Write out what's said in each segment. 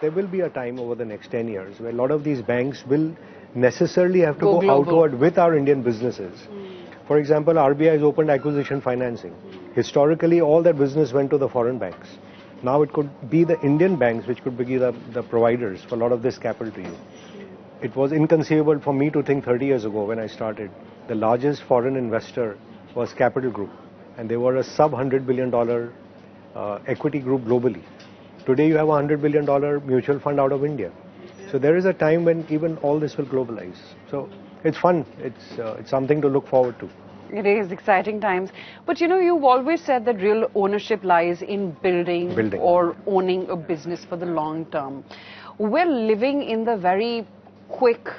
there will be a time over the next 10 years where a lot of these banks will necessarily have to go global. outward with our Indian businesses. For example, RBI has opened acquisition financing. Historically, all that business went to the foreign banks. Now it could be the Indian banks which could be the providers for a lot of this capital to you. It was inconceivable for me to think 30 years ago when I started. The largest foreign investor was Capital Group, and they were a sub-$100 billion equity group globally. Today you have a $100 billion mutual fund out of India. So there is a time when even all this will globalize. So it's fun. It's something to look forward to. It is exciting times. But you know, you've always said that real ownership lies in building or owning a business for the long term. We're living in the very quick,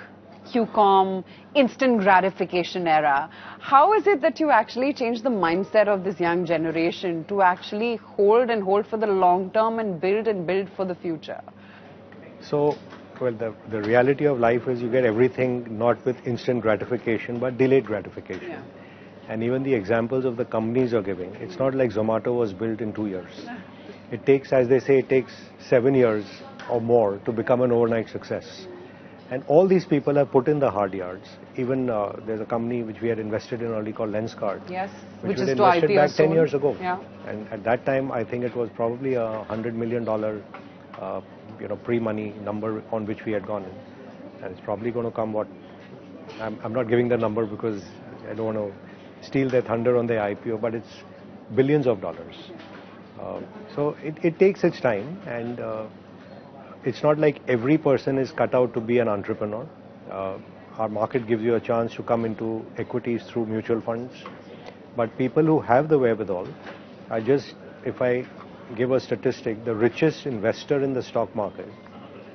QCOM, instant gratification era. How is it that you actually changed the mindset of this young generation to actually hold for the long term and build for the future? So, well, the reality of life is you get everything not with instant gratification but delayed gratification. Yeah. And even the examples of the companies are giving, it's not like Zomato was built in 2 years. It takes, as they say, it takes 7 years or more to become an overnight success. And all these people have put in the hard yards. Even there's a company which we had invested in early called Lenskart. Yes, which is was to invested IPO back 10 soon. years ago. Yeah. And at that time, I think it was probably a $100 million pre-money number on which we had gone in. And it's probably going to come I'm not giving the number because I don't want to steal their thunder on the IPO, but it's billions of dollars. So it takes its time, and it's not like every person is cut out to be an entrepreneur. Our market gives you a chance to come into equities through mutual funds. But people who have the wherewithal, if I give a statistic, the richest investor in the stock market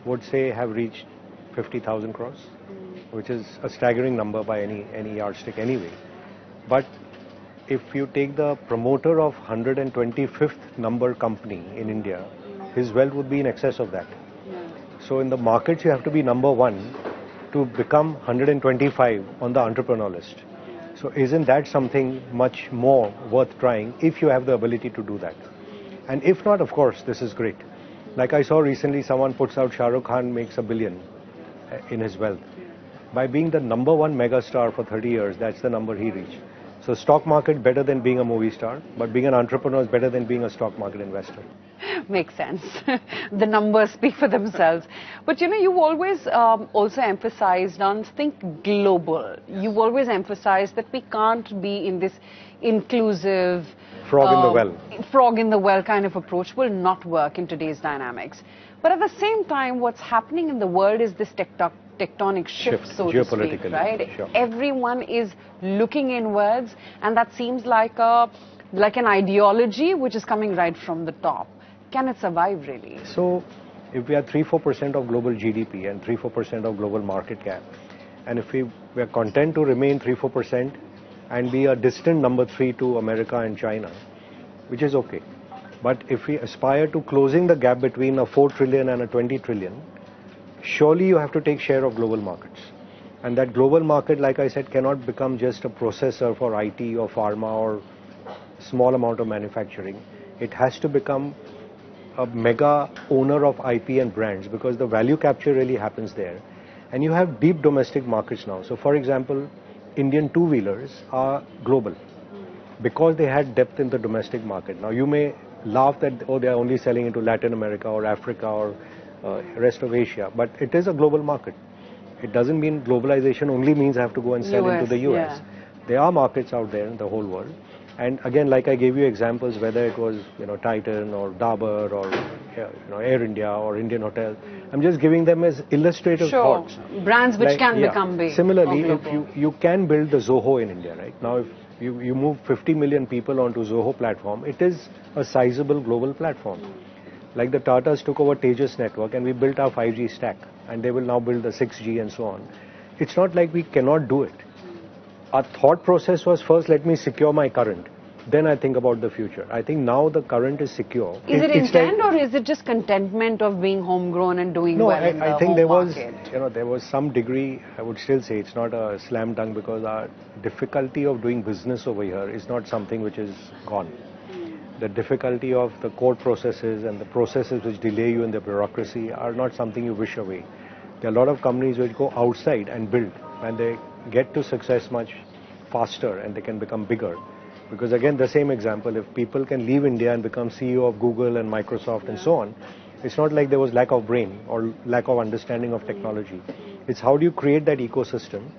would say have reached 50,000 crores, which is a staggering number by any yardstick anyway. But if you take the promoter of 125th number company in India, his wealth would be in excess of that. So in the markets, you have to be number one to become 125 on the entrepreneur list. So isn't that something much more worth trying if you have the ability to do that? And if not, of course, this is great. Like I saw recently, someone puts out Shah Rukh Khan makes $1 billion in his wealth. By being the number one megastar for 30 years, that's the number he reached. So stock market better than being a movie star, but being an entrepreneur is better than being a stock market investor. Makes sense. The numbers speak for themselves. But you know, you've always also emphasized on think global. You've always emphasized that we can't be in this inclusive frog in the well kind of approach will not work in today's dynamics. But at the same time, what's happening in the world is this tectonic shift, so to speak, right? Sure. Everyone is looking inwards, and that seems like an ideology which is coming right from the top. Can it survive, really? So, if we are 3-4% of global GDP and 3-4% of global market cap, and if we are content to remain 3-4% and be a distant number 3 to America and China, which is okay. But if we aspire to closing the gap between a 4 trillion and a 20 trillion, surely you have to take share of global markets. And that global market, like I said, cannot become just a processor for IT or pharma or small amount of manufacturing. It has to become a mega owner of IP and brands, because the value capture really happens there. And you have deep domestic markets now. So for example, Indian two-wheelers are global because they had depth in the domestic market. Now you may laugh that, oh, they are only selling into Latin America or Africa or rest of Asia, but it is a global market. It doesn't mean globalization only means I have to go and sell into the US. Yeah. There are markets out there in the whole world. And again, like I gave you examples, whether it was Titan or Dabur or Air India or Indian Hotel, I'm just giving them as illustrative thoughts. Brands which can become big. Similarly, if you can build the Zoho in India, right? Now, if you move 50 million people onto Zoho platform, it is a sizable global platform. Like the Tatas took over Tejas network and we built our 5G stack, and they will now build the 6G and so on. It's not like we cannot do it. Our thought process was first, let me secure my current. Then I think about the future. I think now the current is secure. Is it intent or is it just contentment of being homegrown and doing well in the I think there was some degree. I would still say it's not a slam dunk, because our difficulty of doing business over here is not something which is gone. the difficulty of the court processes and the processes which delay you in the bureaucracy are not something you wish away. There are a lot of companies which go outside and build, and they get to success much faster and they can become bigger. Because again, the same example, if people can leave India and become CEO of Google and Microsoft and so on, it's not like there was lack of brain or lack of understanding of technology. It's how do you create that ecosystem.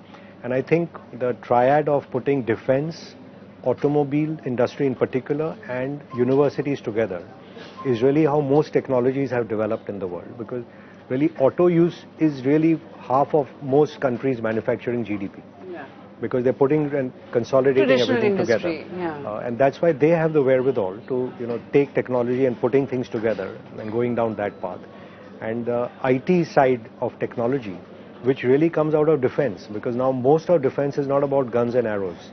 And I think the triad of putting defense, automobile industry in particular, and universities together is really how most technologies have developed in the world. Because really auto use is really half of most countries' manufacturing GDP. Because they're putting and consolidating everything together. And that's why they have the wherewithal to take technology and putting things together and going down that path. And the IT side of technology, which really comes out of defense, because now most of defense is not about guns and arrows.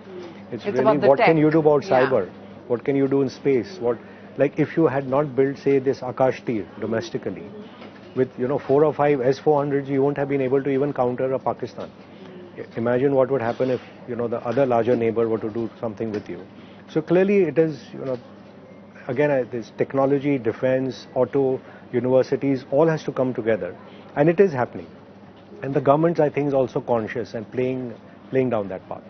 It's really what can you do about cyber, what can you do in space, like if you had not built, say, this Akash Tir domestically, with 4 or 5 S-400s, you won't have been able to even counter a Pakistan. Imagine what would happen if the other larger neighbor were to do something with you. So clearly it is, again, this technology, defense, auto, universities, all has to come together, and it is happening. And the government, I think, is also conscious and playing down that path.